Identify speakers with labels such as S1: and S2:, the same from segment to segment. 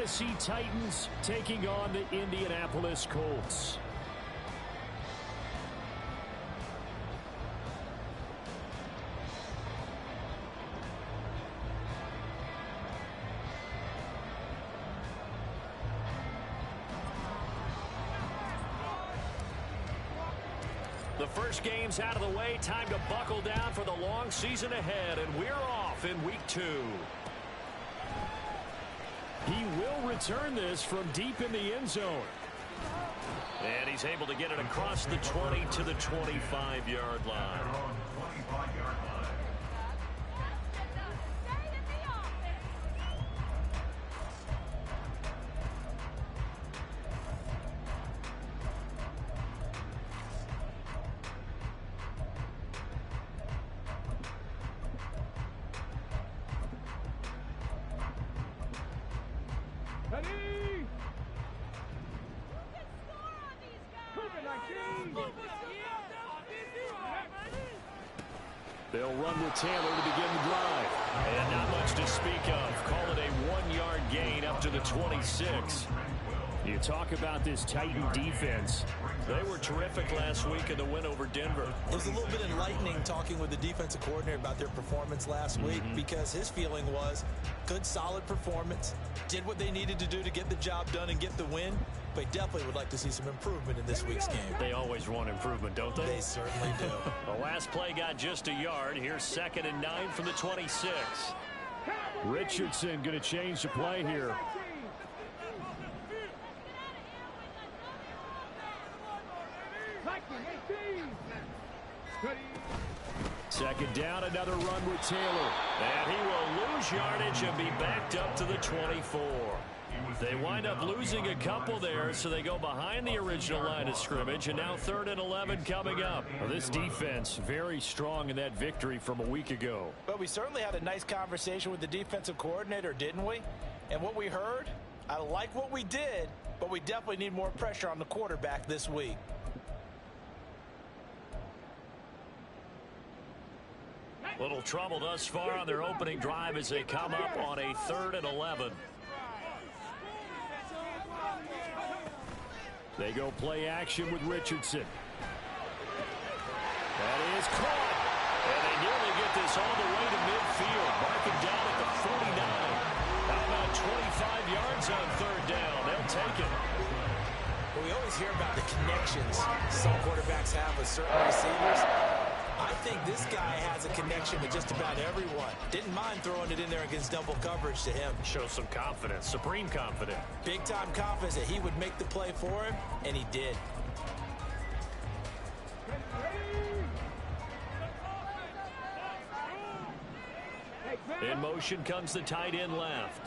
S1: Tennessee Titans taking on the Indianapolis Colts. The first game's out of the way. Time to buckle down for the long season ahead, and we're off in week 2. He will return this from deep in the end zone. And he's able to get it across the 20 to the 25-yard line. They'll run with Taylor to begin the drive. And not much to speak of. Call it a 1-yard gain up to the 26. You talk about this Titan defense. They were terrific last week in the win over Denver.
S2: It was a little bit enlightening talking with the defensive coordinator about their performance last week, because his feeling was good, solid performance, did what they needed to do to get the job done and get the win, but definitely would like to see some improvement in this week's game.
S1: They always want improvement, don't they?
S2: They certainly do.
S1: The last play got just a yard. Here's 2nd and 9 from the 26. Richardson going to change the play here. Second down, another run with Taylor. And he will lose yardage and be backed up to the 24. They wind up losing a couple there, so they go behind the original line of scrimmage, and now 3rd and 11 coming up. Well, this defense very strong in that victory from a week ago.
S2: But we certainly had a nice conversation with the defensive coordinator, didn't we? And what we heard, I like what we did, but we definitely need more pressure on the quarterback this week.
S1: Little trouble thus far on their opening drive as they come up on a 3rd and 11. They go play action with Richardson. That is caught. And they nearly get this all the way to midfield. Marking down at the 49. How about 25 yards on 3rd down? They'll take it.
S2: Well, we always hear about the connections some quarterbacks have with certain receivers. I think this guy has a connection with just about everyone. Didn't mind throwing it in there against double coverage to him.
S1: Show some confidence, supreme confidence.
S2: Big-time confidence that he would make the play for him, and he did.
S1: In motion comes the tight end left.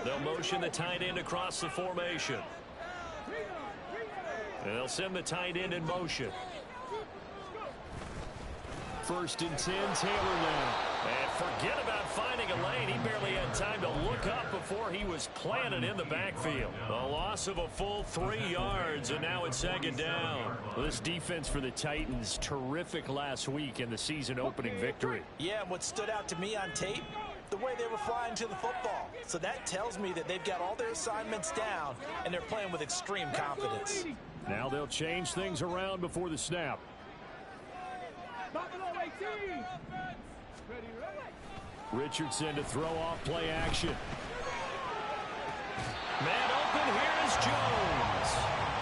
S1: They'll motion the tight end across the formation. And they'll send the tight end in motion. 1st and 10, Taylor now. And forget about finding a lane. He barely had time to look up before he was planted in the backfield. A loss of a full 3 yards, and now it's 2nd down. Well, this defense for the Titans, terrific last week in the season-opening victory.
S2: Yeah, and what stood out to me on tape, the way they were flying to the football. So that tells me that they've got all their assignments down, and they're playing with extreme confidence.
S1: Now they'll change things around before the snap. Richardson to throw off play action. Man open, here is Jones.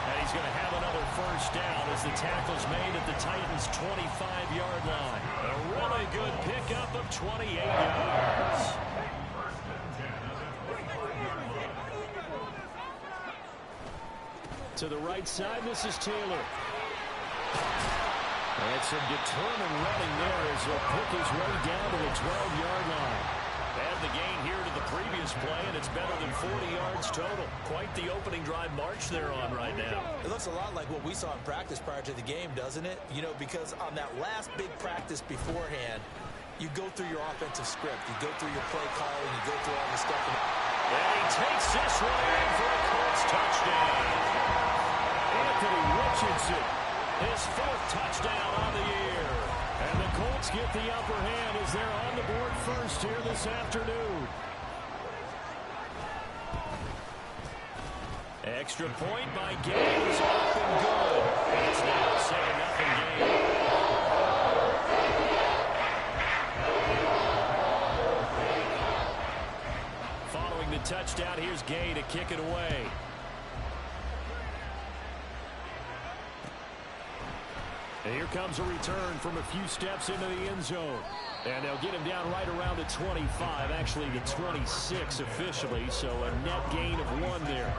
S1: And he's going to have another 1st down as the tackle's made at the Titans' 25-yard line. A really good pickup of 28 yards. To the right side, this is Taylor. And some determined running there as he'll pick his way down to the 12-yard line. Add the gain here to the previous play, and it's better than 40 yards total. Quite the opening drive march they're on right now.
S2: It looks a lot like what we saw in practice prior to the game, doesn't it? You know, because on that last big practice beforehand, you go through your offensive script. You go through your play calling. You go through all the stuff.
S1: And he takes this one in for a Colts touchdown. Anthony Richardson, his 4th touchdown on the year. And the Colts get the upper hand as they're on the board first here this afternoon. Extra point by Gaines, up and good. It's now a 7-0 game. Following the touchdown, here's Gay to kick it away. And here comes a return from a few steps into the end zone. And they'll get him down right around the 25, actually the 26 officially, so a net gain of 1 there.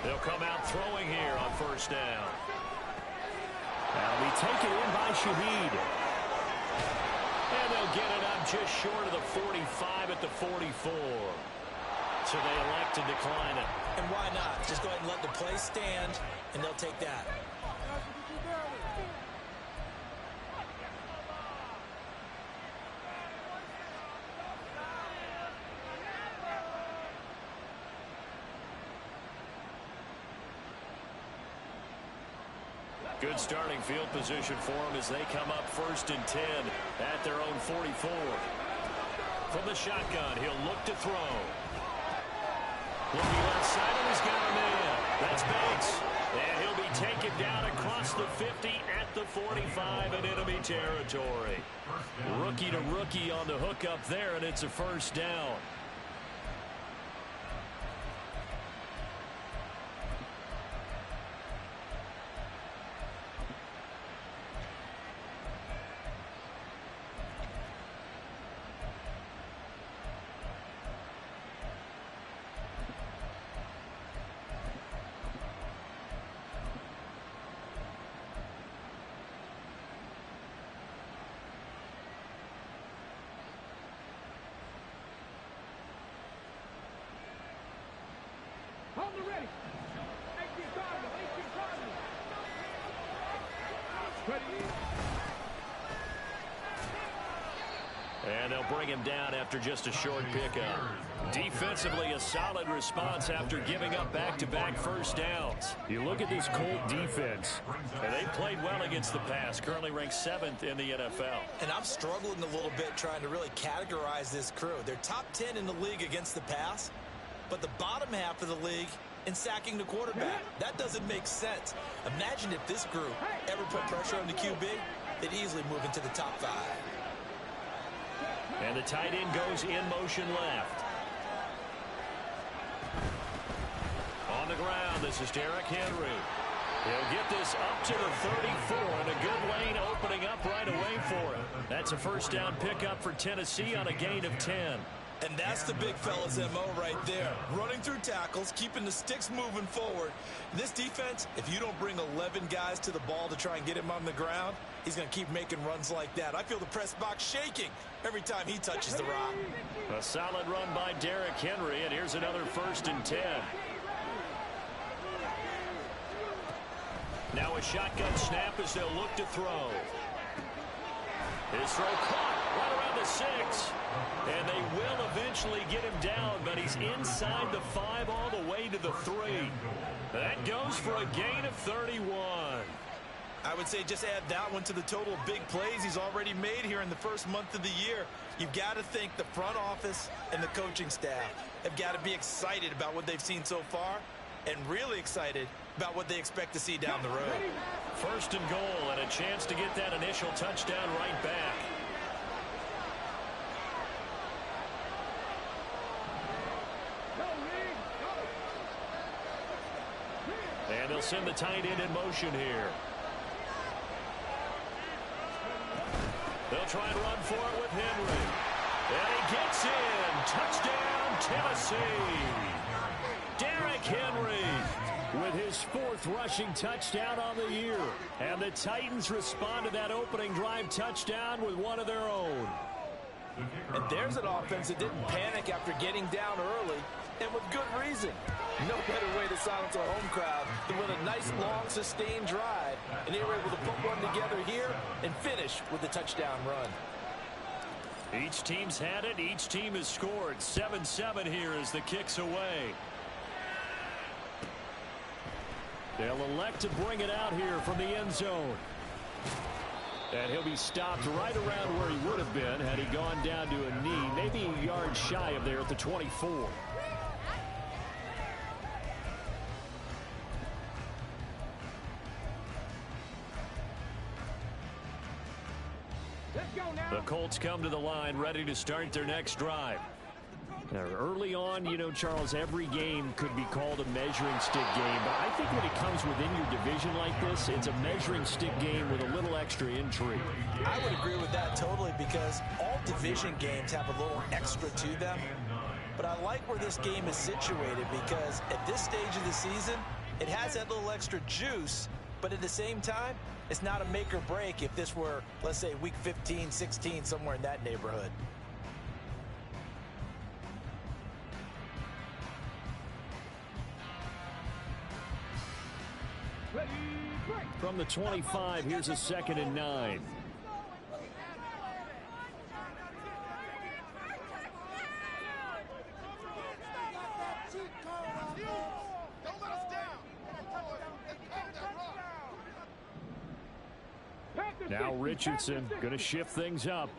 S1: They'll come out throwing here on first down. That'll be taken in by Shaheed. And they'll get it up just short of the 45 at the 44. So they elect to decline it.
S2: And why not? Just go ahead and let the play stand, and they'll take that.
S1: Good starting field position for them as they come up 1st and 10 at their own 44. From the shotgun, he'll look to throw. Looking left side, and he's got a man. That's Banks. And he'll be taken down across the 50 at the 45 in enemy territory. Rookie to rookie on the hook up there, and it's a first down. And they'll bring him down after just a short pickup. Defensively, a solid response after giving up back-to-back first downs. You look at this Colt defense, and they played well against the pass, currently ranked 7th in the NFL.
S2: And I'm struggling a little bit trying to really categorize this crew. They're top 10 in the league against the pass, but the bottom half of the league in sacking the quarterback. That doesn't make sense. Imagine if this group ever put pressure on the QB, they'd easily move into the top 5.
S1: And the tight end goes in motion left. On the ground, this is Derrick Henry. He'll get this up to the 34, and a good lane opening up right away for him. That's a first down pickup for Tennessee on a gain of 10.
S2: And that's the big fella's MO right there. Running through tackles, keeping the sticks moving forward. This defense, if you don't bring 11 guys to the ball to try and get him on the ground, he's going to keep making runs like that. I feel the press box shaking every time he touches the rock.
S1: A solid run by Derrick Henry, and here's another 1st and 10. Now a shotgun snap as they'll look to throw. His throw caught right around the 6. And they will eventually get him down, but he's inside the 5 all the way to the 3. That goes for a gain of 31.
S2: I would say just add that one to the total of big plays he's already made here in the first month of the year. You've got to think the front office and the coaching staff have got to be excited about what they've seen so far and really excited about what they expect to see down the road.
S1: 1st and goal, and a chance to get that initial touchdown right back. And they'll send the tight end in motion here. They'll try and run for it with Henry. And he gets in. Touchdown, Tennessee. Derrick Henry with his 4th rushing touchdown on the year. And the Titans respond to that opening drive touchdown with one of their own.
S2: And there's an offense that didn't panic after getting down early, and with good reason. No better way to silence a home crowd than with a nice, long, sustained drive. And they were able to put one together here and finish with a touchdown run.
S1: Each team's had it. Each team has scored. 7-7 here as the kick's away. They'll elect to bring it out here from the end zone. And he'll be stopped right around where he would have been had he gone down to a knee, maybe a yard shy of there at the 24. The Colts come to the line ready to start their next drive. Now, early on, you know, Charles, every game could be called a measuring stick game. But I think when it comes within your division like this, it's a measuring stick game with a little extra intrigue.
S2: I would agree with that totally because all division games have a little extra to them. But I like where this game is situated because at this stage of the season, it has that little extra juice. But at the same time, it's not a make or break if this were, let's say, week 15, 16, somewhere in that neighborhood.
S1: From the 25, here's a 2nd and 9. Now Richardson going to shift things up.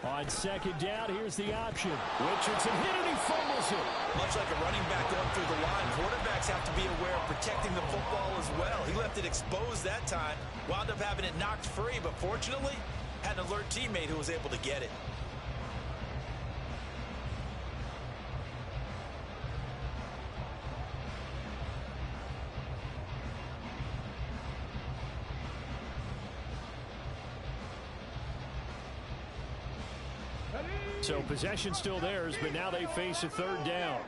S1: On 2nd down, here's the option. Richardson hit it, he fumbles it.
S2: Much like a running back going through the line, quarterbacks have to be aware of protecting the football as well. He left it exposed that time, wound up having it knocked free, but fortunately, had an alert teammate who was able to get it.
S1: So possession still theirs, but now they face a 3rd down.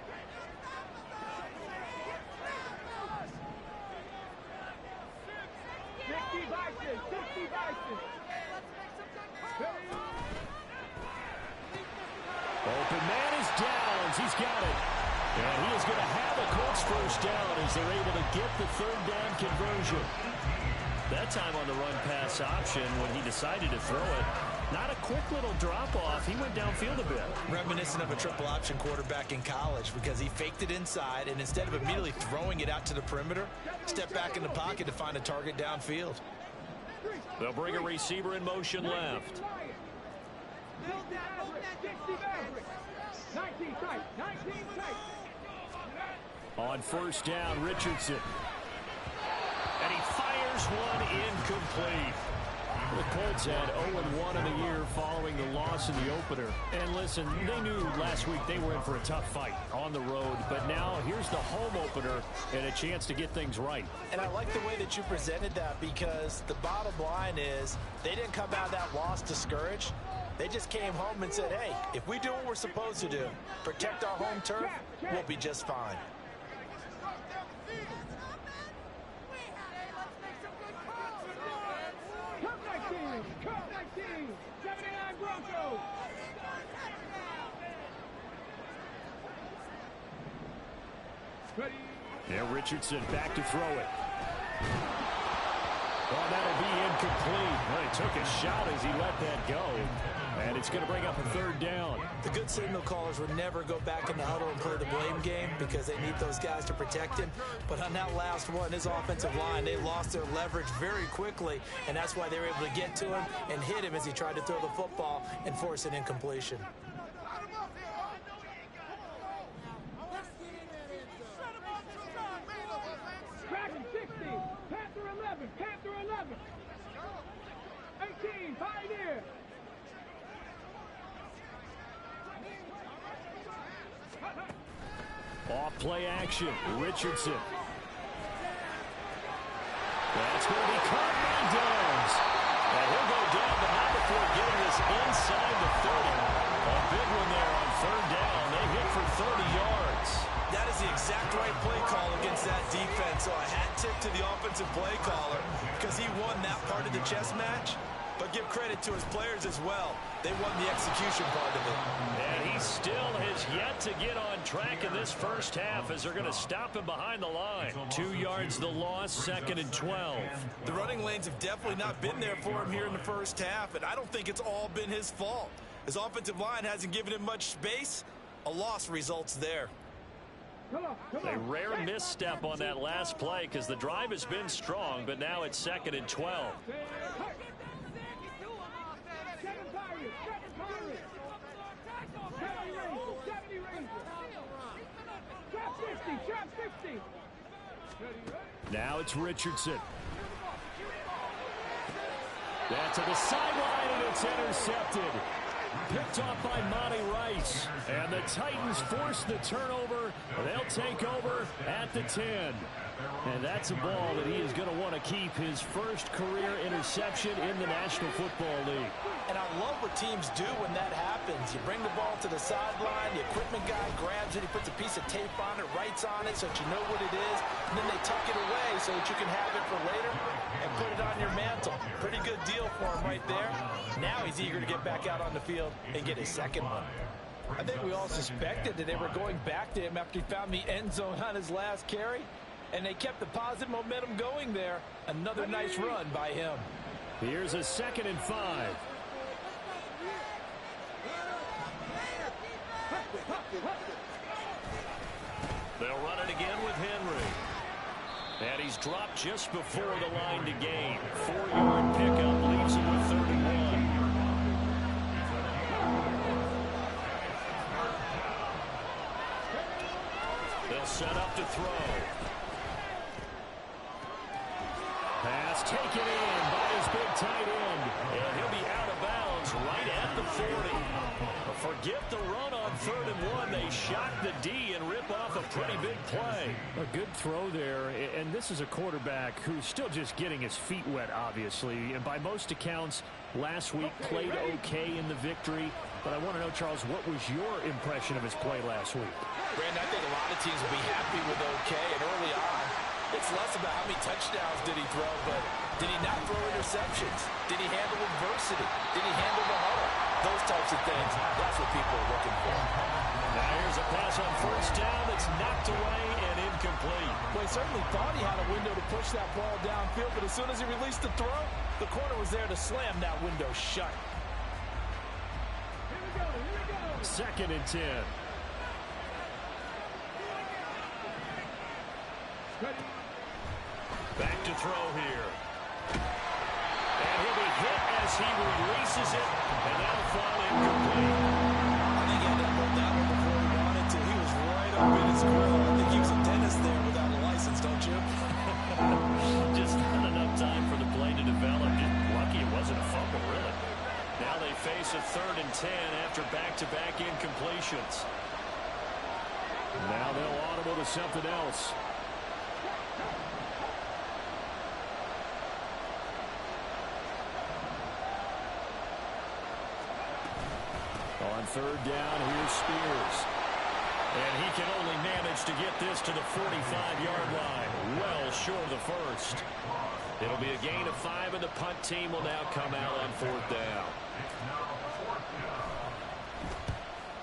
S1: Open man is Downs. He's got it. And he is going to have a Colts 1st down as they're able to get the 3rd down conversion. That time on the run pass option when he decided to throw it. Not a quick little drop-off. He went downfield a bit.
S2: Reminiscent of a triple option quarterback in college because he faked it inside, and instead of immediately throwing it out to the perimeter, stepped back in the pocket to find a target downfield.
S1: They'll bring a receiver in motion left. On 1st down, Richardson. And he fires one incomplete. The Colts had 0-1 in the year following the loss in the opener. And listen, they knew last week they were in for a tough fight on the road. But now here's the home opener and a chance to get things right.
S2: And I like the way that you presented that because the bottom line is they didn't come out of that loss discouraged. They just came home and said, hey, if we do what we're supposed to do, protect our home turf, we'll be just fine.
S1: Now Richardson back to throw it. Oh, that'll be incomplete. Well, he took a shot as he let that go. And it's going to bring up a 3rd down.
S2: The good signal callers would never go back in the huddle and play the blame game because they need those guys to protect him. But on that last one, his offensive line, they lost their leverage very quickly, and that's why they were able to get to him and hit him as he tried to throw the football and force an incompletion.
S1: Off play action, Richardson. That's going to be caught by Downs. And he'll go down, but not before getting this inside the 30. A big one there on 3rd down. They hit for 30 yards.
S2: That is the exact right play call against that defense. So a hat tip to the offensive play caller because he won that part of the chess match. But give credit to his players as well. They won the execution part of it.
S1: And he still has yet to get on track in this first half as they're going to stop him behind the line. 2 yards the loss, 2nd and 12.
S2: The running lanes have definitely not been there for him here in the first half, and I don't think it's all been his fault. His offensive line hasn't given him much space. A loss results there.
S1: A rare misstep on that last play because the drive has been strong, but now it's 2nd and 12. Now it's Richardson. That's to the sideline, and it's intercepted. Picked off by Monty Rice. And the Titans force the turnover. They'll take over at the 10. And that's a ball that he is going to want to keep, his first career interception in the National Football League.
S2: And I love what teams do when that happens. You bring the ball to the sideline, the equipment guy grabs it, he puts a piece of tape on it, writes on it so that you know what it is, and then they tuck it away so that you can have it for later and put it on your mantle. Pretty good deal for him right there. Now he's eager to get back out on the field and get his second one. I think we all suspected that they were going back to him after he found the end zone on his last carry, and they kept the positive momentum going there. Another nice run by him.
S1: Here's a 2nd and 5. They'll run it again with Henry. And he's dropped just before the line to gain. 4-yard pickup leaves him with 31. They'll set up to throw. Pass taken in by his big tight end. And he'll be out of bounds right at the 40. Forget the run on 3rd and 1. They shock the D and rip off a pretty big play. A good throw there, and this is a quarterback who's still just getting his feet wet, obviously. And by most accounts, last week played okay in the victory. But I want to know, Charles, what was your impression of his play last week?
S2: Brandon, I think a lot of teams will be happy with okay, and early on, it's less about how many touchdowns did he throw, but did he not throw interceptions? Did he handle adversity? Did he handle the huddle? Those types of things, that's what people are looking for.
S1: Now here's a pass on 1st down that's knocked away and incomplete.
S2: Well, he certainly thought he had a window to push that ball downfield, but as soon as he released the throw, the corner was there to slam that window shut.
S1: 2nd and 10. Back to throw here. And he'll be hit as he releases it, and that'll fall incomplete.
S2: I think he had that ball down before he wanted to. He was right up in his grill. I think he was a dentist there without a license, don't you?
S1: Just not enough time for the play to develop. Just lucky it wasn't a fumble, really. Now they face a 3rd and 10 after back-to-back incompletions. Now they'll audible to something else. On 3rd down, here's Spears. And he can only manage to get this to the 45-yard line. Well short of the first. It'll be a gain of 5, and the punt team will now come out on 4th down.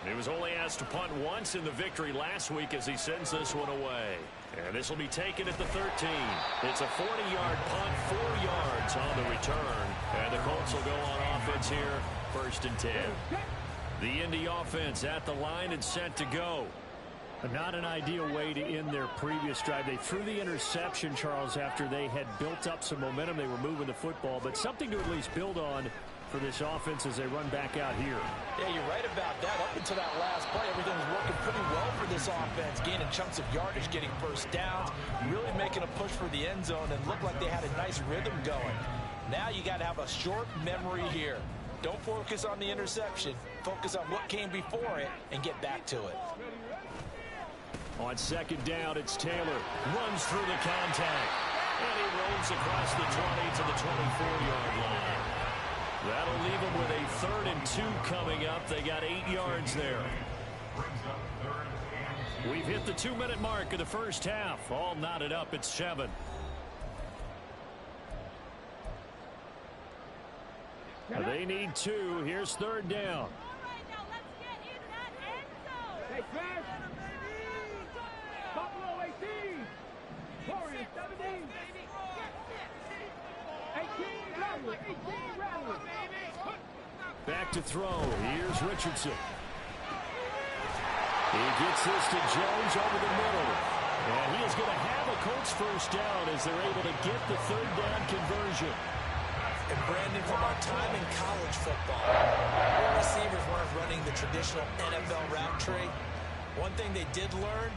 S1: He was only asked to punt once in the victory last week as he sends this one away. And this will be taken at the 13. It's a 40-yard punt, 4 yards on the return. And the Colts will go on offense here, 1st and 10. The Indy offense at the line and set to go. Not an ideal way to end their previous drive. They threw the interception, Charles, after they had built up some momentum. They were moving the football, but something to at least build on for this offense as they run back out here.
S2: Yeah, you're right about that. Up until that last play, everything was working pretty well for this offense, gaining chunks of yardage, getting 1st downs, really making a push for the end zone, and looked like they had a nice rhythm going. Now you got to have a short memory here. Don't focus on the interception. Focus on what came before it and get back to it.
S1: On 2nd down, it's Taylor. Runs through the contact. And he rolls across the 20 to the 24-yard line. That'll leave him with a 3rd and 2 coming up. They got 8 yards there. We've hit the 2-minute mark of the first half. All knotted up at 7. They need 2. Here's 3rd down.
S3: Hey, Flash. Buffalo 18. Warriors 17. 18 Rattler. 18 Rattler.
S1: Back to throw. Here's Richardson. He gets this to Jones over the middle. And he is going to have a Colts first down as they're able to get the 3rd down conversion.
S2: And Brandon, from our time in college football, where receivers weren't running the traditional NFL route tree, one thing they did learn,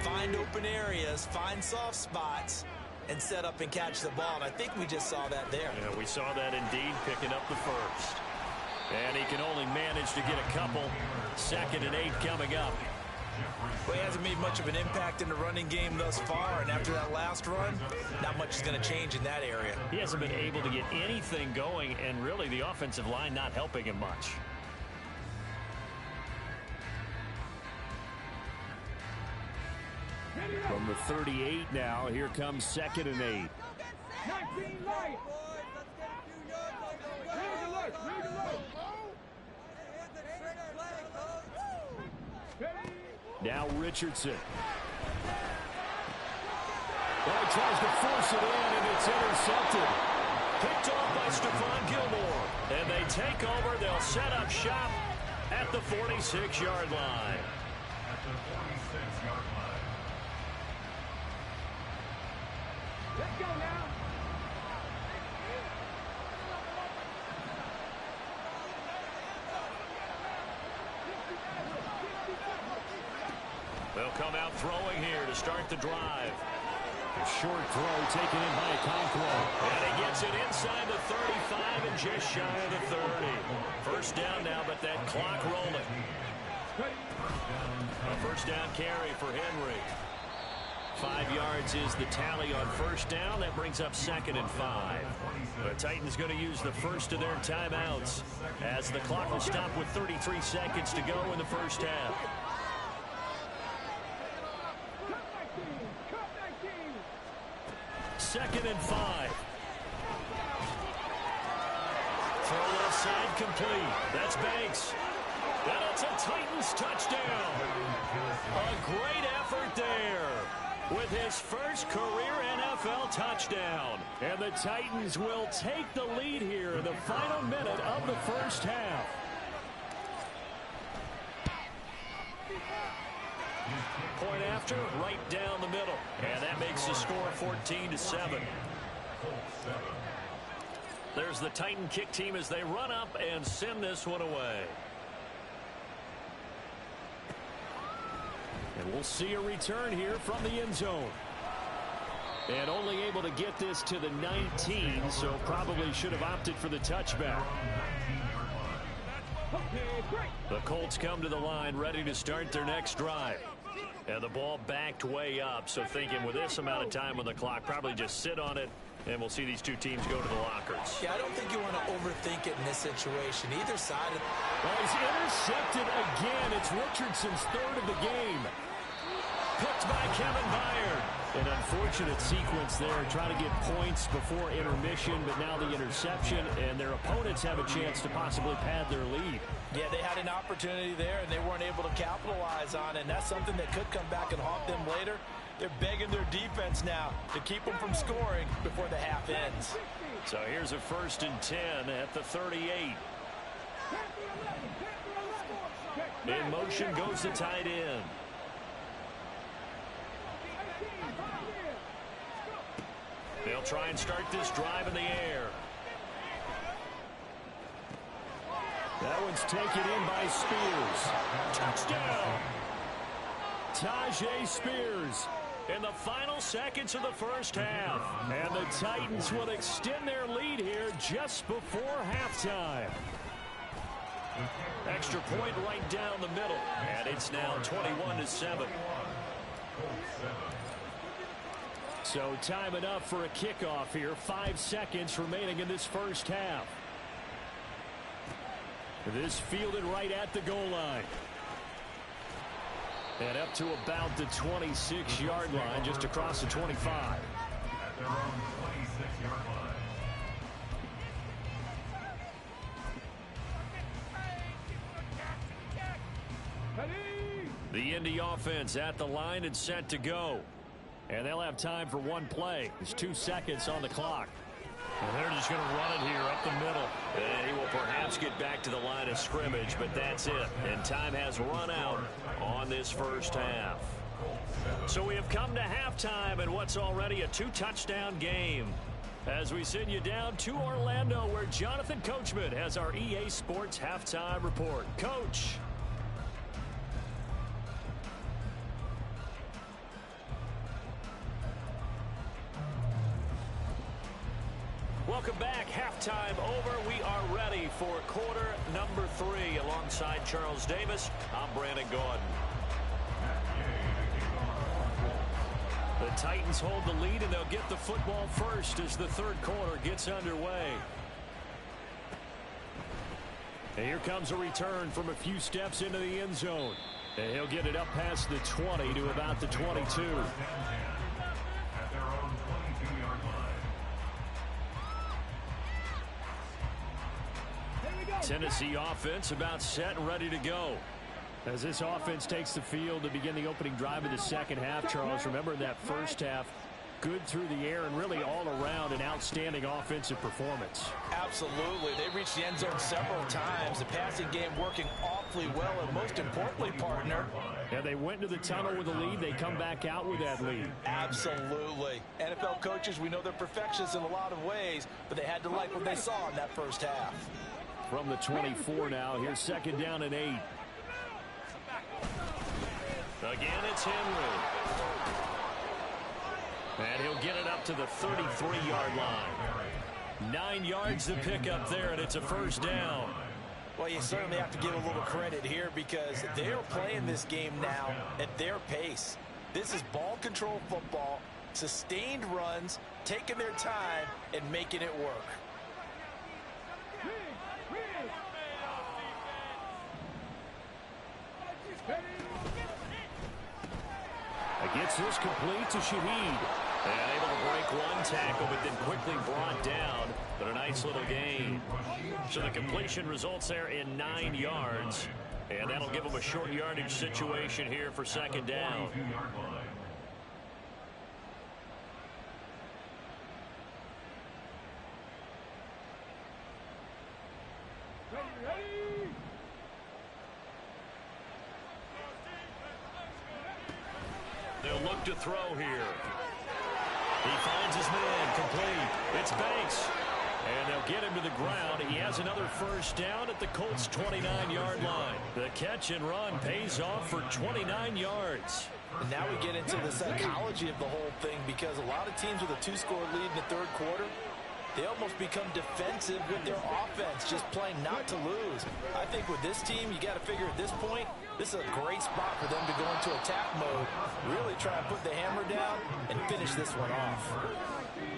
S2: find open areas, find soft spots, and set up and catch the ball. And I think we just saw that there.
S1: Yeah, we saw that indeed, picking up the first. And he can only manage to get a couple. 2nd and 8 coming up.
S2: Well, he hasn't made much of an impact in the running game thus far, and after that last run, not much is going to change in that area.
S1: He hasn't been able to get anything going, and really the offensive line not helping him much. From the 38 now, here comes 2nd and 8.
S3: 19 light. Read alert. Read alert.
S1: Now Richardson. Well, he tries to force it in, and it's intercepted. Picked off by Stephon Gilmore. And they take over. They'll set up shop at the 46-yard line.
S3: Let's go now.
S1: They'll come out throwing here to start the drive. A short throw taken in by Okonkwo. And he gets it inside the 35 and just shy of the 30. First down now, but that clock rolling. A first down carry for Henry. 5 yards is the tally on first down. That brings up 2nd and 5. The Titans going to use the first of their timeouts as the clock will stop with 33 seconds to go in the first half. Second and 5. Throw left side complete. That's Banks. And it's a Titans touchdown. A great effort there with his first career NFL touchdown. And the Titans will take the lead here in the final minute of the first half. Point after, right down the middle. And that makes the score 14-7. There's the Titan kick team as they run up and send this one away. And we'll see a return here from the end zone. And only able to get this to the 19, so probably should have opted for the touchback. The Colts come to the line ready to start their next drive. And the ball backed way up, so thinking with this amount of time on the clock, probably just sit on it, and we'll see these two teams go to the lockers.
S2: Yeah, I don't think you want to overthink it in this situation. Either side of...
S1: Well, he's intercepted again. It's Richardson's 3rd of the game. Picked by Kevin Byard. An unfortunate sequence there, trying to get points before intermission, but now the interception, and their opponents have a chance to possibly pad their lead.
S2: Yeah, they had an opportunity there, and they weren't able to capitalize on it, and that's something that could come back and haunt them later. They're begging their defense now to keep them from scoring before the half ends.
S1: So here's a 1st and 10 at the 38. In motion goes the tight end. They'll try and start this drive in the air. That one's taken in by Spears. Touchdown! Tajay Spears in the final seconds of the first half. And the Titans will extend their lead here just before halftime. Extra point right down the middle. And it's now 21-7. So time enough for a kickoff here. 5 seconds remaining in this first half. This fielded right at the goal line. And up to about the 26-yard line, just across the 25. At their own 26-yard line. The Indy offense at the line and set to go. And they'll have time for one play. There's 2 seconds on the clock. And they're just going to run it here up the middle. And he will perhaps get back to the line of scrimmage, but that's it. And time has run out on this first half. So we have come to halftime in what's already a 2-touchdown game. As we send you down to Orlando, where Jonathan Coachman has our EA Sports halftime report. Coach. Welcome back. Halftime over. We are ready for quarter number 3. Alongside Charles Davis, I'm Brandon Gordon. The Titans hold the lead, and they'll get the football first as the third quarter gets underway. And here comes a return from a few steps into the end zone. And he'll get it up past the 20 to about the 22. Tennessee offense about set and ready to go. As this offense takes the field to begin the opening drive of the second half, Charles, remember in that first half, good through the air and really all around an outstanding offensive performance.
S2: Absolutely. They reached the end zone several times. The passing game working awfully well, and most importantly, partner.
S1: Yeah, they went to the tunnel with a lead. They come back out with that lead.
S2: Absolutely. NFL coaches, we know they're perfectionists in a lot of ways, but they had to like what they saw in that first half.
S1: From the 24 now, here's second down and 8. Again, it's Henry. And he'll get it up to the 33-yard line. 9 yards to pick up there, and it's a first down.
S2: Well, you certainly have to give a little credit here because they're playing this game now at their pace. This is ball control football, sustained runs, taking their time, and making it work.
S1: Gets this complete to Shaheed. And able to break one tackle, but then quickly brought down. But a nice little gain. So the completion results there in 9 yards. And that'll give them a short yardage situation here for second down. They'll look to throw here. He finds his man complete. It's Banks. And they'll get him to the ground. He has another first down at the Colts' 29-yard line. The catch and run pays off for 29 yards.
S2: And now we get into the psychology of the whole thing because a lot of teams with a 2-score lead in the third quarter, they almost become defensive with their offense, just playing not to lose. I think with this team, you got to figure at this point, this is a great spot for them to go into attack mode, really try and put the hammer down and finish this one off.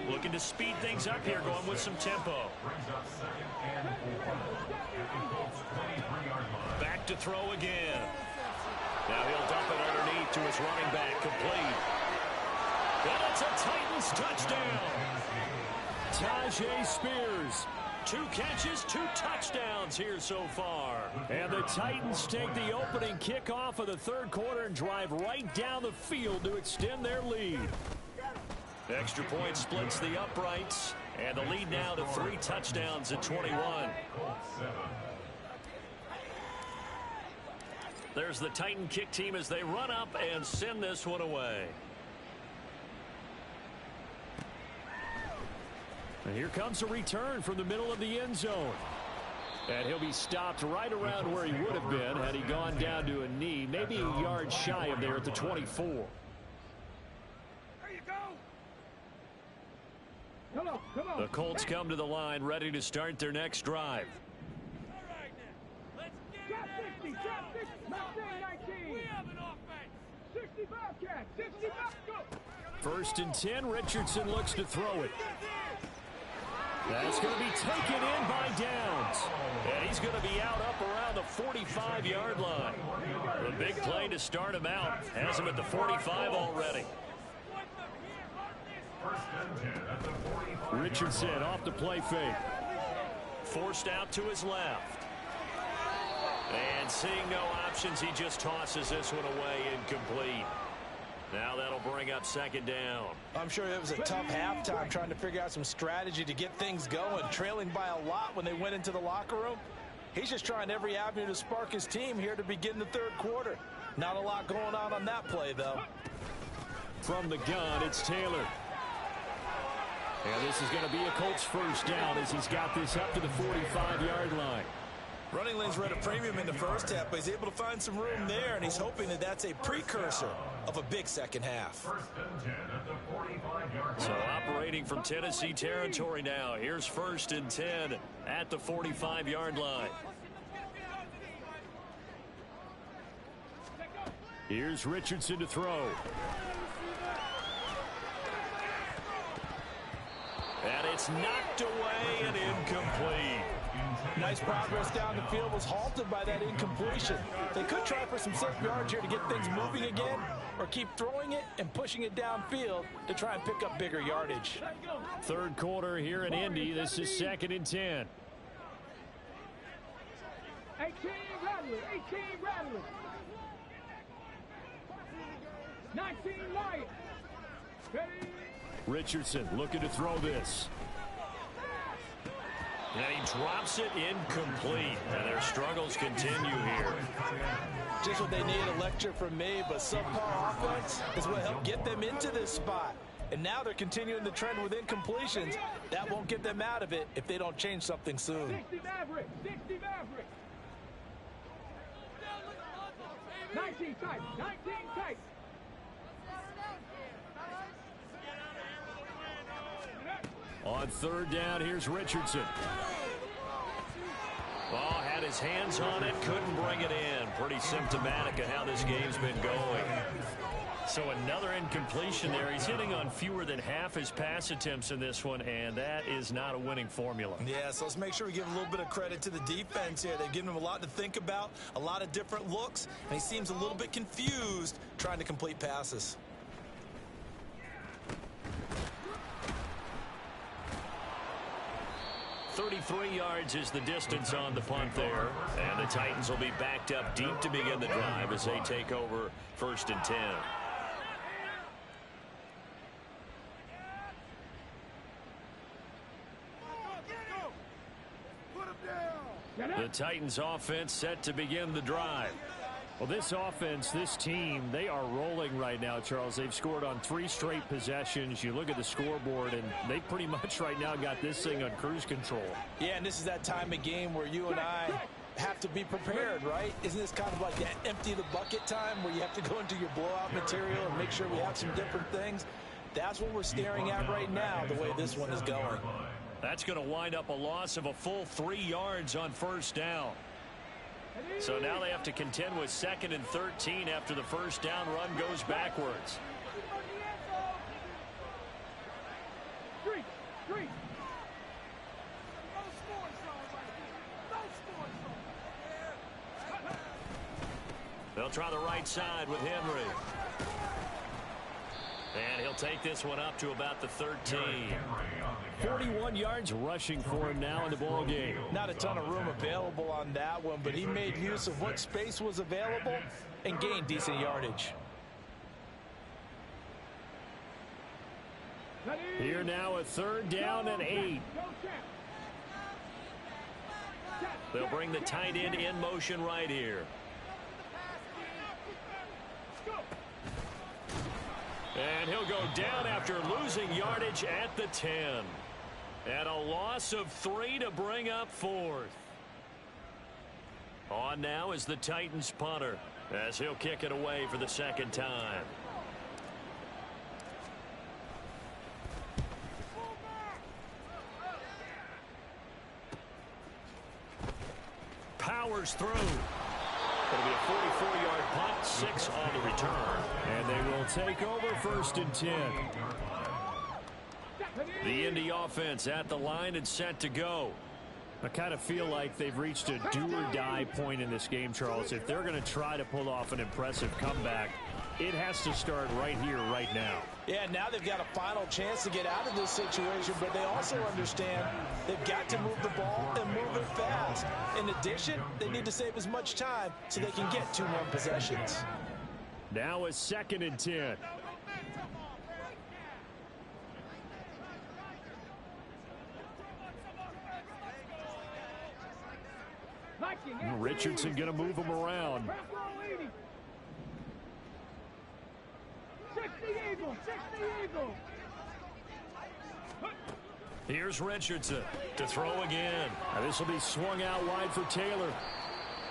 S1: Looking to speed things up here, going with some tempo. Back to throw again. Now he'll dump it underneath to his running back, complete. And it's a Titans touchdown. Tajay Spears. 2 catches, 2 touchdowns here so far. And the Titans take the opening kickoff of the third quarter and drive right down the field to extend their lead. Extra point splits the uprights. And the lead now to 3 touchdowns at 21. There's the Titan kick team as they run up and send this one away. And here comes a return from the middle of the end zone. And he'll be stopped right around where he would have been had he gone down to a knee, maybe a yard shy of there at the 24.
S3: There you go. Come on, come on.
S1: The Colts come to the line ready to start their next drive.
S3: All right now. Let's get it. Drop 60, drop 60. 19. We have an offense. 65 catch, 65, go.
S1: First and 10, Richardson looks to throw it. That's going to be taken in by Downs. And he's going to be out up around the 45-yard line. The big play to start him out has him at the 45 already. Richardson off the play fake. Forced out to his left. And seeing no options, he just tosses this one away incomplete. Now that'll bring up second down.
S2: I'm sure it was a tough halftime trying to figure out some strategy to get things going, trailing by a lot when they went into the locker room. He's just trying every avenue to spark his team here to begin the third quarter. Not a lot going on that play, though.
S1: From the gun, it's Taylor. And this is going to be a Colts first down as he's got this up to the 45-yard line.
S2: Running lanes were at a premium in the first half, but he's able to find some room there, and he's hoping that that's a precursor of a big second half.
S1: So operating from Tennessee territory now. Here's 1st and 10 at the 45-yard line. Here's Richardson to throw. And it's knocked away and incomplete.
S2: Nice progress down the field was halted by that incompletion. They could try for some safe yards here to get things moving again, or keep throwing it and pushing it downfield to try and pick up bigger yardage.
S1: Third quarter here in Indy. This is 2nd and 10.
S3: 18 Rattler, 18 Rattler. 19 Lion. Ready?
S1: Richardson looking to throw this. And he drops it incomplete. And their struggles continue here.
S2: Just what they need, a lecture from me, but subpar offense is what helped get them into this spot. And now they're continuing the trend with incompletions. That won't get them out of it if they don't change something soon.
S3: 60 Maverick, 60 Maverick. 19 tight, 19 tight.
S1: On third down, here's Richardson. Ball had his hands on it, couldn't bring it in. Pretty symptomatic of how this game's been going. So another incompletion there. He's hitting on fewer than half his pass attempts in this one, and that is not a winning formula.
S2: Yeah, so let's make sure we give a little bit of credit to the defense here. They've given him a lot to think about, a lot of different looks, and he seems a little bit confused trying to complete passes.
S1: .33 yards is the distance on the punt there. And the Titans will be backed up deep to begin the drive as they take over 1st and 10. The Titans offense set to begin the drive. Well, this offense, this team, they are rolling right now, Charles. They've scored on 3 straight possessions. You look at the scoreboard, and they pretty much right now got this thing on cruise control.
S2: Yeah, and this is that time of game where you and I have to be prepared, right? Isn't this kind of like that empty the bucket time where you have to go into your blowout material and make sure we have some different things? That's what we're staring at right now, the way this one is going.
S1: That's going to wind up a loss of a full 3 yards on 1st down. So now they have to contend with 2nd and 13 after the first down run goes backwards. They'll try the right side with Henry. And he'll take this one up to about the 13. 41 yards rushing for him now in the ball game.
S2: Not a ton of room available on that one, but he made use of what space was available and gained decent yardage.
S1: Here now a 3rd down and 8. They'll bring the tight end in motion right here. And he'll go down after losing yardage at the 10. And a loss of 3 to bring up 4th. On now is the Titans punter as he'll kick it away for the 2nd time. Powers through. It'll be a 44-yard punt, 6 on the return. And they will take over 1st and 10. The Indy offense at the line and set to go. I kind of feel like they've reached a do-or-die point in this game, Charles. If they're going to try to pull off an impressive comeback, it has to start right here, right now.
S2: Yeah, now they've got a final chance to get out of this situation, but they also understand they've got to move the ball and move it fast. In addition, they need to save as much time so they can get 2 more possessions.
S1: Now a 2nd and 10. Richardson going to move him around.
S3: 60 Eagle, 60 Eagle.
S1: Here's Richardson to throw again. This will be swung out wide for Taylor.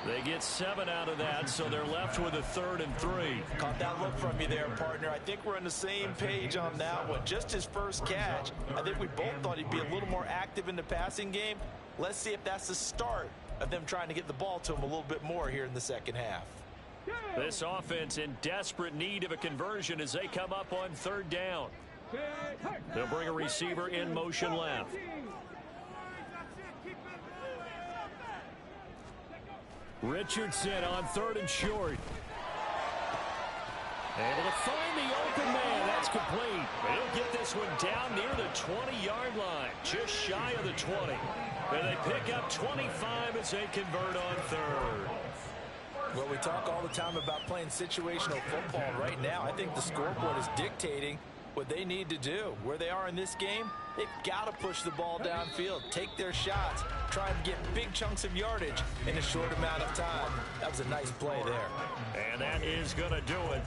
S1: They get 7 out of that, so they're left with a 3rd and 3.
S2: Caught that look from you there, partner. I think we're on the same page on that one. Just his first catch. I think we both thought he'd be a little more active in the passing game. Let's see if that's the start of them trying to get the ball to him a little bit more here in the second half.
S1: This offense in desperate need of a conversion as they come up on 3rd down. They'll bring a receiver in motion left. Richardson on 3rd and short. Able to find the open man. That's complete. He'll get this one down near the 20-yard line, just shy of the 20. And they pick up 25 as they convert on 3rd.
S2: Well, we talk all the time about playing situational football. Right now, I think the scoreboard is dictating what they need to do. Where they are in this game, they've got to push the ball downfield, take their shots, try and get big chunks of yardage in a short amount of time. That was a nice play there.
S1: And that is going to do it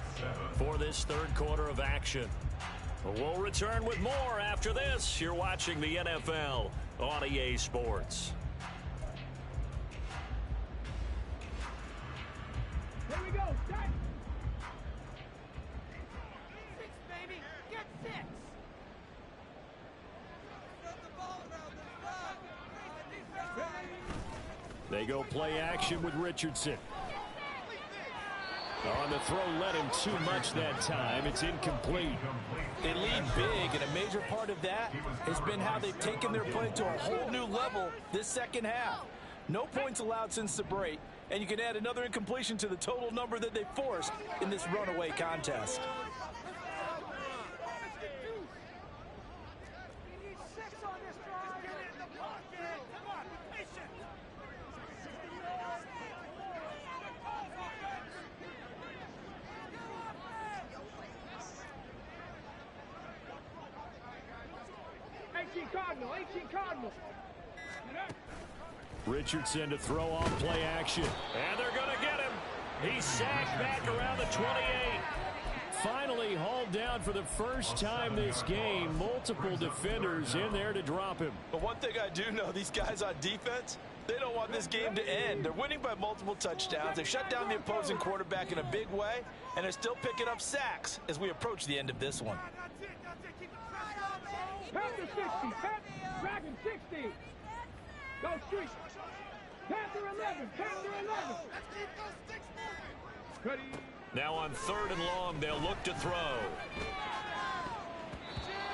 S1: for this 3rd quarter of action. We'll return with more after this. You're watching the NFL on EA Sports.
S3: Here we go. Set.
S4: 6, baby. Get 6.
S1: They go play action with Richardson. On the throw, led him too much that time. It's incomplete.
S2: They lead big, and a major part of that has been how they've taken their play to a whole new level this second half. No points allowed since the break, and you can add another incompletion to the total number that they forced in this runaway contest.
S4: We need 6 on this drive. Get in the pocket. Come on, patient.
S3: Cardinal, 18 Cardinal.
S1: Richardson to throw on play action. And they're going to get him. He's sacked back around the 28. Finally hauled down for the first time this game. Multiple defenders in there to drop him.
S2: But one thing I do know, these guys on defense, they don't want this game to end. They're winning by multiple touchdowns. They've shut down the opposing quarterback in a big way, and they're still picking up sacks as we approach the end of this one.
S3: Panther 60, Dragon 60. Go street. Panther 11, Panther 11. Cuddy.
S1: Now on 3rd and long, they'll look to throw.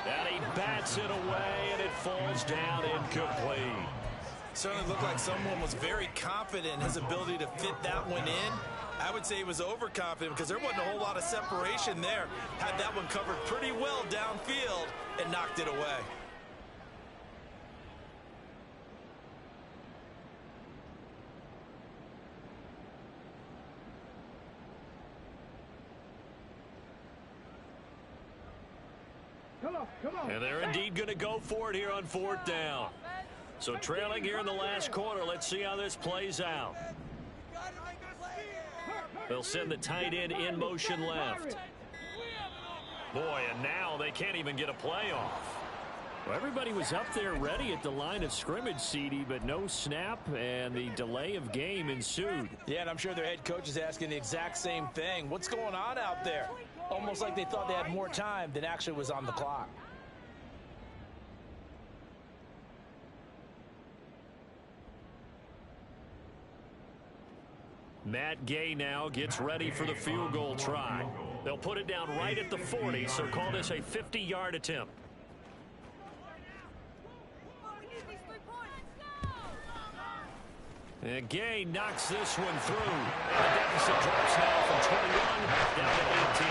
S1: And he bats it away, and it falls down incomplete.
S2: Certainly looked like someone was very confident in his ability to fit that one in. I would say he was overconfident because there wasn't a whole lot of separation there. Had that one covered pretty well downfield and knocked it away.
S3: Come on.
S1: And they're indeed going to go for it here on 4th down. So trailing here in the last quarter, let's see how this plays out. They'll send the tight end in motion left. Boy, and now they can't even get a play off. Well, everybody was up there ready at the line of scrimmage, CD, but no snap, and the delay of game ensued.
S2: Yeah, and I'm sure their head coach is asking the exact same thing. What's going on out there? Almost like they thought they had more time than actually was on the clock.
S1: Matt Gay now gets ready for the field goal try. They'll put it down right at the 40, so call this a 50-yard attempt. And Gay knocks this one through. And the deficit drops now from 21 down to 18.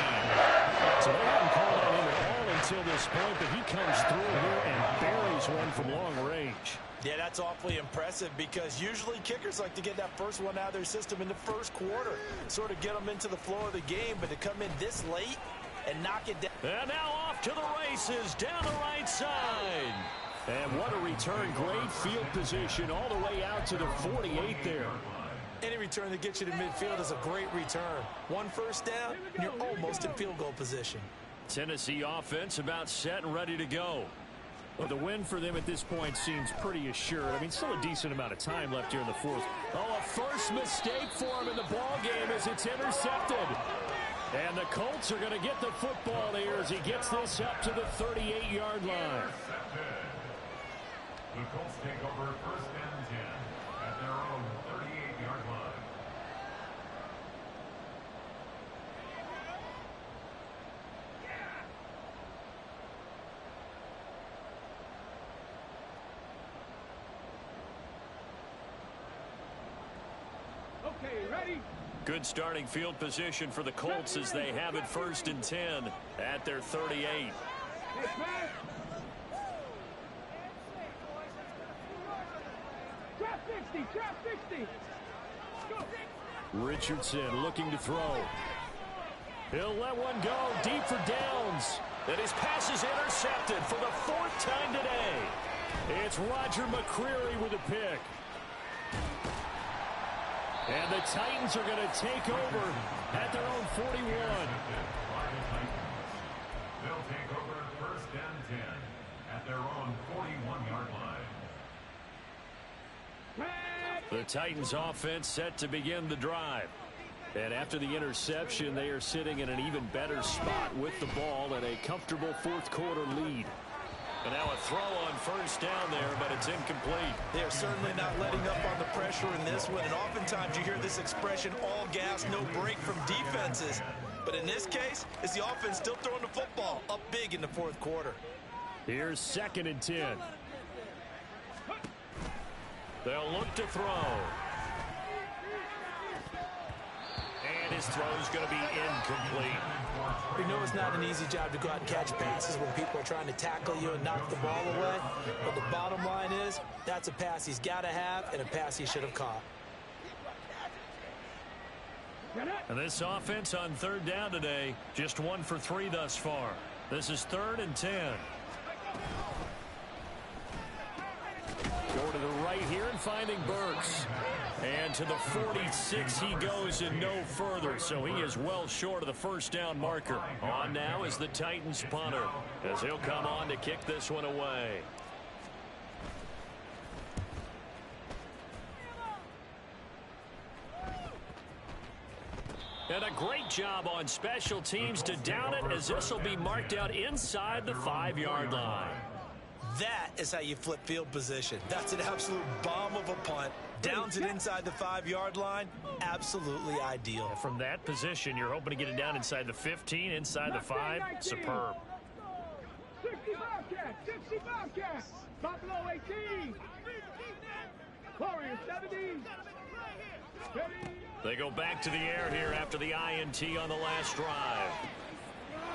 S1: So they haven't called on him at all until this point, but he comes through here and buries one from long range.
S2: Yeah, that's awfully impressive because usually kickers like to get that first one out of their system in the first quarter, sort of get them into the flow of the game, but to come in this late and knock it down.
S1: And now off to the races down the right side. And what a return. Great field position all the way out to the 48 there.
S2: Any return that gets you to midfield is a great return. One first down, and you're almost in field goal position.
S1: Tennessee offense about set and ready to go. Well, the win for them at this point seems pretty assured. I mean, still a decent amount of time left here in the fourth. Oh, a first mistake for him in the ball game as it's intercepted. And the Colts are going to get the football here as he gets this up to the 38-yard line.
S5: The Colts take over first and 10 at their own 38-yard line.
S3: Okay, ready?
S1: Good starting field position for the Colts as they have it first and 10 at their 38.
S3: Hey, pass. Trap 60, trap 60. Go.
S1: Richardson looking to throw. He'll let one go deep for downs. And his pass is intercepted for the fourth time today. It's Roger McCreary with a pick. And the Titans are going to take over at their own 41.
S5: They'll take over first and 10 at their own 41-yard line.
S1: The Titans offense set to begin the drive. And after the interception, they are sitting in an even better spot with the ball and a comfortable fourth quarter lead. And now a throw on first down there, but it's incomplete.
S2: They are certainly not letting up on the pressure in this one, and oftentimes you hear this expression, all gas, no break from defenses. But in this case, it's the offense still throwing the football up big in the fourth quarter.
S1: Here's second and 10. They'll look to throw. And his throw's going to be incomplete.
S2: We know it's not an easy job to go out and catch passes when people are trying to tackle you and knock the ball away. But the bottom line is, that's a pass he's got to have and a pass he should have caught.
S1: And this offense on third down today, just 1 for 3 thus far. This is third and 10. Go to the right here and finding Burks. And to the 46 he goes and no further. So he is well short of the first down marker. On now is the Titans punter as he'll come on to kick this one away. And a great job on special teams to down it as this will be marked out inside the 5-yard line.
S2: That is how you flip field position. That's an absolute bomb of a punt. Downs it inside the 5-yard line. Absolutely ideal.
S1: From that position, you're hoping to get it down inside the 15, inside the 5. Superb.
S3: 60 Bobcats, 60 Bobcats. Buffalo 18. Warriors 17. Ready?
S1: They go back to the air here after the INT on the last drive.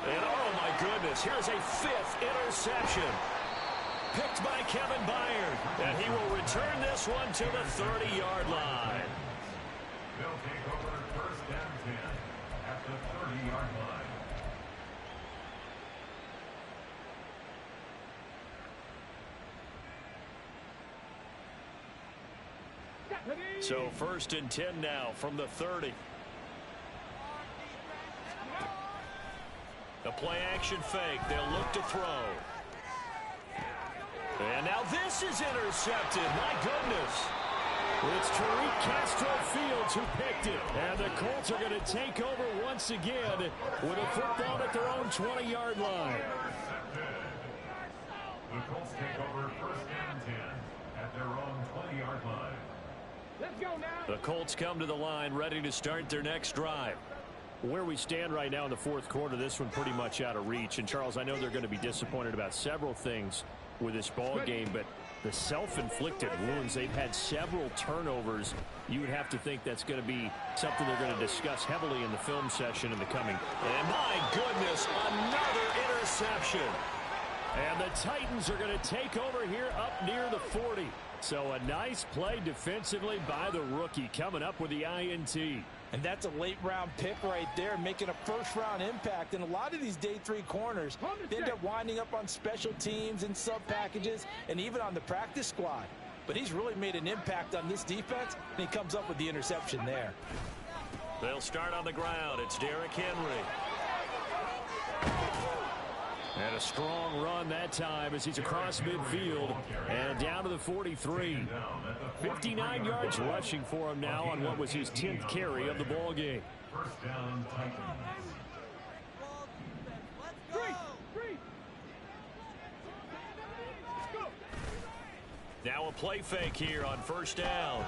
S1: And oh my goodness, here's a 5th interception. Picked by Kevin Byard. And he will return this one to the 30-yard line.
S5: They'll take over first and 10 at the 30-yard line.
S1: So first and 10 now from the 30. The play action fake. They'll look to throw. And now this is intercepted. My goodness. It's Tariq Castro Fields who picked it. And the Colts are going to take over once again with a football at their own 20-yard line.
S5: The Colts take over first and 10 at their own 20-yard line.
S3: Let's go now.
S1: The Colts come to the line ready to start their next drive. Where we stand right now in the fourth quarter, this one pretty much out of reach. And, Charles, I know they're going to be disappointed about several things with this ball game, but the self-inflicted wounds, they've had several turnovers. You would have to think that's going to be something they're going to discuss heavily in the film session in the coming. And, my goodness, another interception. And the Titans are going to take over here up near the 40. So a nice play defensively by the rookie coming up with the INT.
S2: And that's a late-round pick right there, making a first-round impact. And a lot of these day 3 corners end up winding up on special teams and sub-packages and even on the practice squad. But he's really made an impact on this defense, and he comes up with the interception there.
S1: They'll start on the ground. It's Derrick Henry. And a strong run that time as he's across midfield and down to the 43. 59 yards rushing for him now on what was his 10th carry of the ball game.
S5: First down, Titans.
S1: Now a play fake here on first down.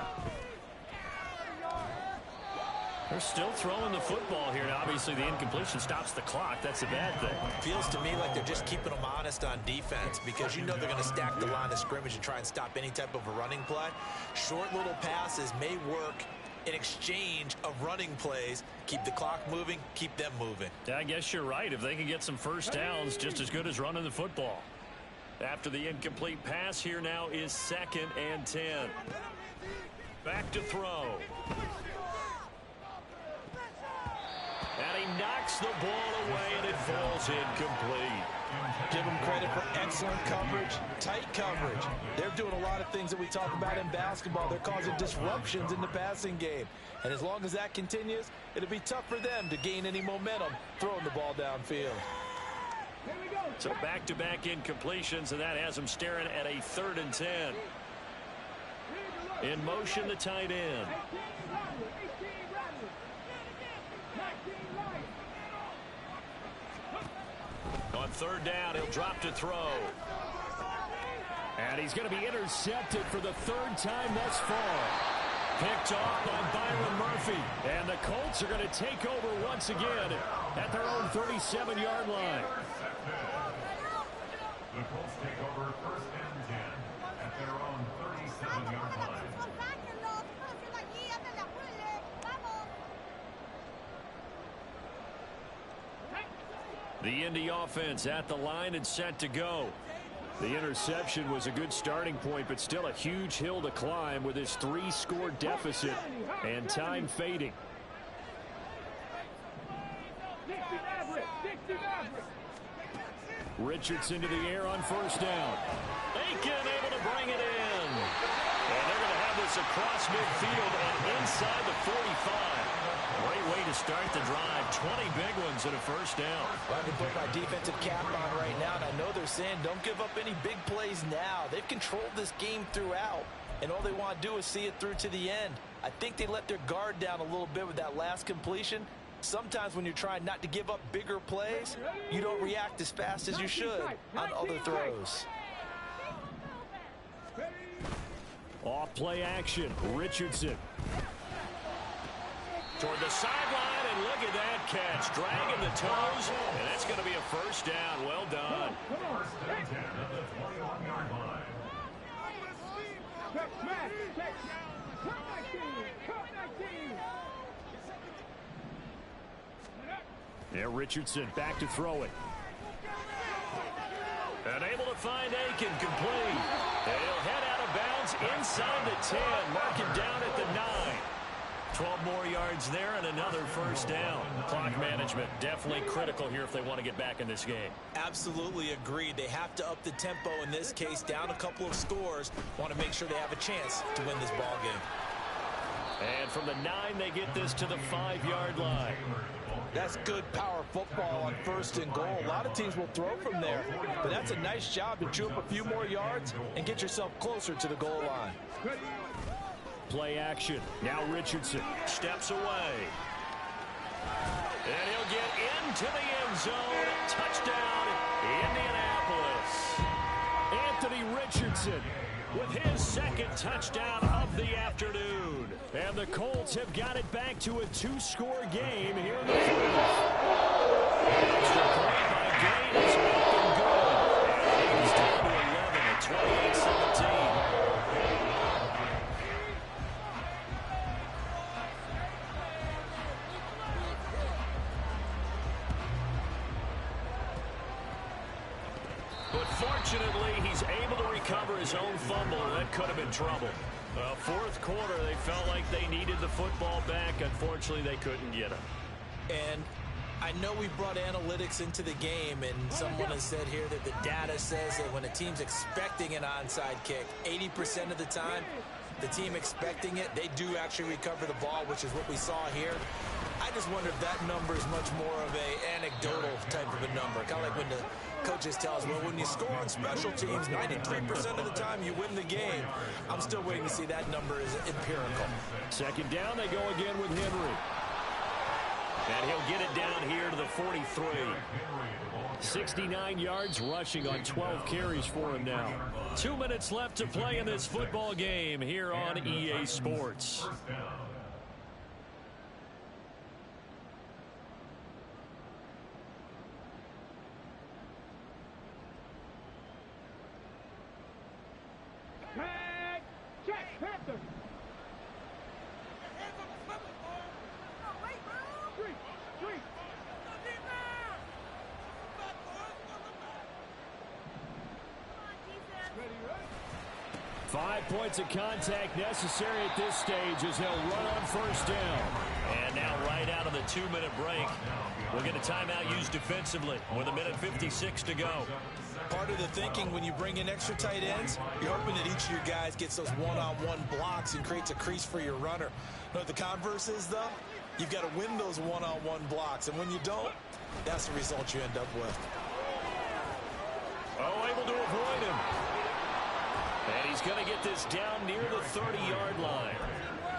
S1: They're still throwing the football here. Now, obviously, the incompletion stops the clock. That's a bad thing.
S2: Feels to me like they're just keeping them honest on defense because you know they're going to stack the line of scrimmage and try and stop any type of a running play. Short little passes may work in exchange of running plays. Keep the clock moving, keep them moving.
S1: I guess you're right. If they can get some first downs, just as good as running the football. After the incomplete pass, here now is 2nd and 10. Back to throw. And he knocks the ball away, and it falls incomplete.
S2: Give them credit for excellent coverage, tight coverage. They're doing a lot of things that we talk about in basketball. They're causing disruptions in the passing game. And as long as that continues, it'll be tough for them to gain any momentum throwing the ball downfield.
S1: So back-to-back incompletions, and that has them staring at a 3rd and 10. In motion, the tight end. On 3rd down, he'll drop to throw. And he's going to be intercepted for the 3rd time thus far. Picked off by Byron Murphy. And the Colts are going to take over once again at their own 37-yard line.
S5: The Colts take over 1st and 10 at their own 37-yard line.
S1: The Indy offense at the line and set to go. The interception was a good starting point, but still a huge hill to climb with his 3-score deficit and time fading. Richardson to the air on 1st down. Aiken able to bring it in. And they're going to have this across midfield and inside the 45. Great way to start the drive. 20 big ones and a 1st down.
S2: Well, I can put my defensive cap on right now, and I know they're saying don't give up any big plays now. They've controlled this game throughout, and all they want to do is see it through to the end. I think they let their guard down a little bit with that last completion. Sometimes when you're trying not to give up bigger plays, you don't react as fast as you should on other throws.
S1: Off play action. Richardson. Toward the sideline, and look at that catch. Dragging the toes, and that's going to be a 1st down. Well done.
S5: 1st and 10 at the 21-yard line.
S1: Yeah, Richardson back to throw it. And able to find Aiken complete. And he'll head out of bounds inside the 10. Mark him down at the 9. 12 more yards there and another 1st down. Clock management definitely critical here if they want to get back in this game.
S2: Absolutely agreed. They have to up the tempo in this case, down a couple of scores. Want to make sure they have a chance to win this ball game.
S1: And from the 9, they get this to the 5-yard line.
S2: That's good power football on 1st and goal. A lot of teams will throw from there, but that's a nice job to chew up a few more yards and get yourself closer to the goal line.
S1: Play action. Now Richardson steps away. And he'll get into the end zone. Touchdown, Indianapolis. Anthony Richardson with his second touchdown of the afternoon. And the Colts have got it back to a two-score game here in the fourth. Extra point by Gain is up and good. And he's down to 11 at 28-17. But fortunately, he's able to recover his own fumble, and that could have been trouble. Fourth quarter, they felt like they needed the football back. Unfortunately, they couldn't get it.
S2: And I know we brought analytics into the game, and someone has said here that the data says that when a team's expecting an onside kick, 80% of the time, the team expecting it, they do actually recover the ball, which is what we saw here. I just wonder if that number is much more of a anecdotal type of a number. Kind of like when the coaches tell us, well, when you score on special teams, 93% of the time you win the game. I'm still waiting to see that number is empirical.
S1: Second down, they go again with Henry. And he'll get it down here to the 43. 69 yards rushing on 12 carries for him now. 2 minutes left to play in this football game here on EA Sports.
S3: Check, Panther. Three.
S1: 5 points of contact necessary at this stage as he'll run on first down. And now right out of the 2-minute break, we'll get a timeout used defensively with 1:56 to go.
S2: Part of the thinking when you bring in extra tight ends, you're hoping that each of your guys gets those one-on-one blocks and creates a crease for your runner. You know what the converse is, though? You've got to win those one-on-one blocks, and when you don't, that's the result you end up with.
S1: Oh, able to avoid him. And he's going to get this down near the 30-yard line.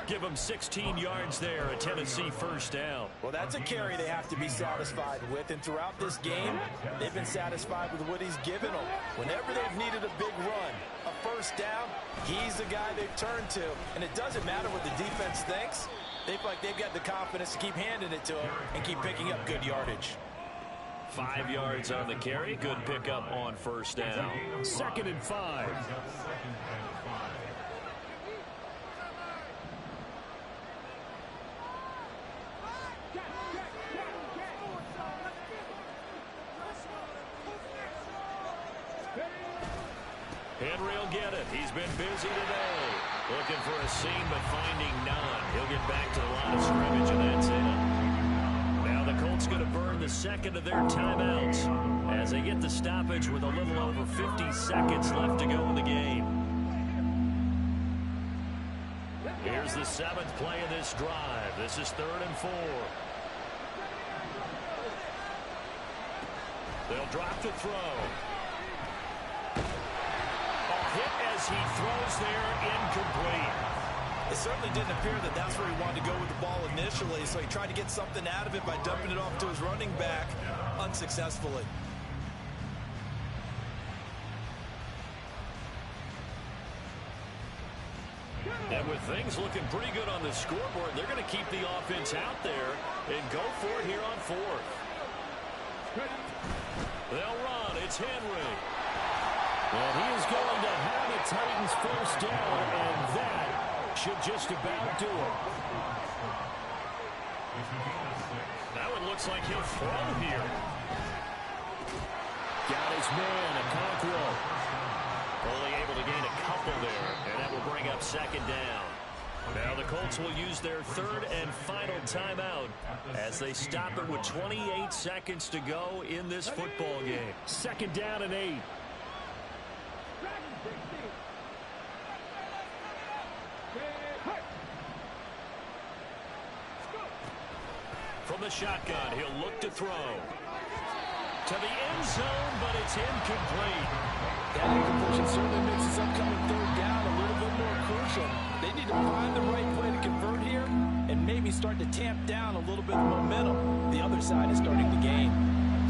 S1: Give him 16 yards there, a Tennessee first down.
S2: Well, that's a carry they have to be satisfied with, and throughout this game, they've been satisfied with what he's given them. Whenever they've needed a big run, a first down, he's the guy they've turned to. And it doesn't matter what the defense thinks. They feel like they've got the confidence to keep handing it to him and keep picking up good yardage.
S1: 5 yards on the carry. Good pickup on first down. 2nd and 5. Henry will get it. He's been busy today. Looking for a seam, but finding none. He'll get back to the line of scrimmage, and that's it. Now the Colts going to burn the second of their timeouts as they get the stoppage with a little over 50 seconds left to go in the game. Here's the 7th play of this drive. This is 3rd and 4. They'll drop to throw. Hit as he throws there, incomplete.
S2: It certainly didn't appear that that's where he wanted to go with the ball initially, so he tried to get something out of it by dumping it off to his running back unsuccessfully.
S1: And with things looking pretty good on the scoreboard, they're going to keep the offense out there and go for it here on 4th. They'll run. It's Henry. And he is going to have the Titans first down, and that should just about do it. Now it looks like he'll throw here. Got his man, Okonkwo. Only able to gain a couple there, and that will bring up 2nd down. Now the Colts will use their 3rd and final timeout as they stop it with 28 seconds to go in this football game. 2nd down and 8. From the shotgun, he'll look to throw. To the end zone, but it's incomplete.
S2: That incompletion certainly makes this upcoming 3rd down a little bit more crucial. They need to find the right play to convert here and maybe start to tamp down a little bit of momentum. The other side is starting to gain.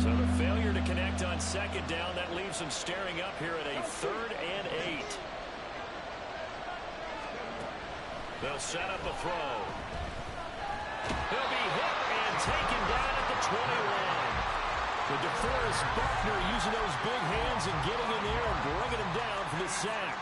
S1: So the failure to connect on 2nd down, that leaves them staring up here at a 3rd and 8. They'll set up a throw. He'll be hit and taken down at the 21. The DeForest Buckner using those big hands and getting in there and bringing him down for the sack.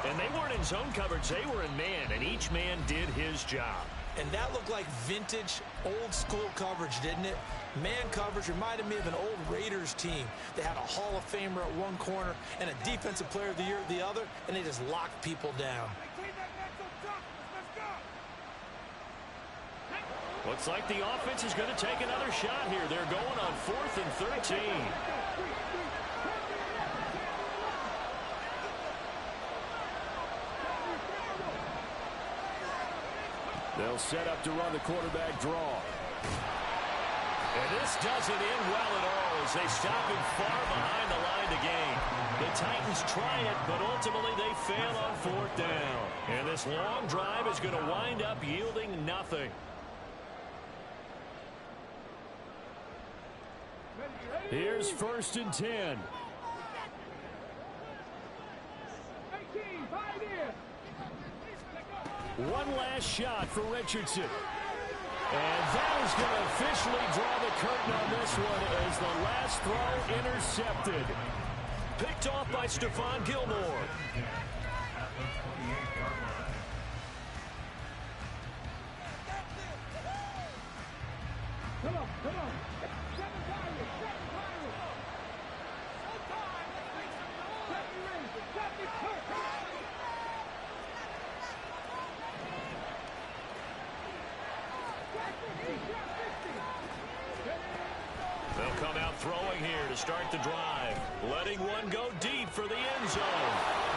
S1: And they weren't in zone coverage. They were in man, and each man did his job.
S2: And that looked like vintage, old-school coverage, didn't it? Man coverage reminded me of an old Raiders team. They had a Hall of Famer at one corner and a Defensive Player of the Year at the other, and they just locked people down.
S1: Looks like the offense is going to take another shot here. They're going on 4th and 13. They'll set up to run the quarterback draw. And this doesn't end well at all as they stop him far behind the line to gain. The Titans try it, but ultimately they fail on 4th down. And this long drive is going to wind up yielding nothing. Here's 1st and 10.
S3: 18, 5 in.
S1: One last shot for Richardson. And that is going to officially draw the curtain on this one as the last throw intercepted. Picked off by Stephon Gilmore.
S3: Come on, come on. Second Pirates, second Pirates. Second Rangers, second Pirates.
S1: They'll come out throwing here to start the drive. Letting one go deep for the end zone.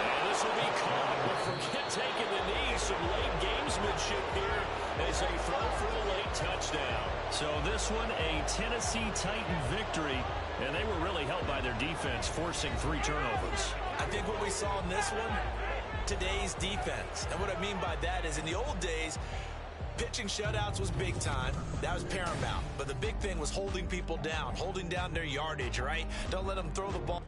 S1: And this will be caught, but forget taking the knee. Some late gamesmanship here as they throw for a late touchdown. So this one, a Tennessee Titan victory. And they were really helped by their defense, forcing 3 turnovers.
S2: I think what we saw in this one, today's defense. And what I mean by that is in the old days, pitching shutouts was big time. That was paramount. But the big thing was holding people down, holding down their yardage, right? Don't let them throw the ball.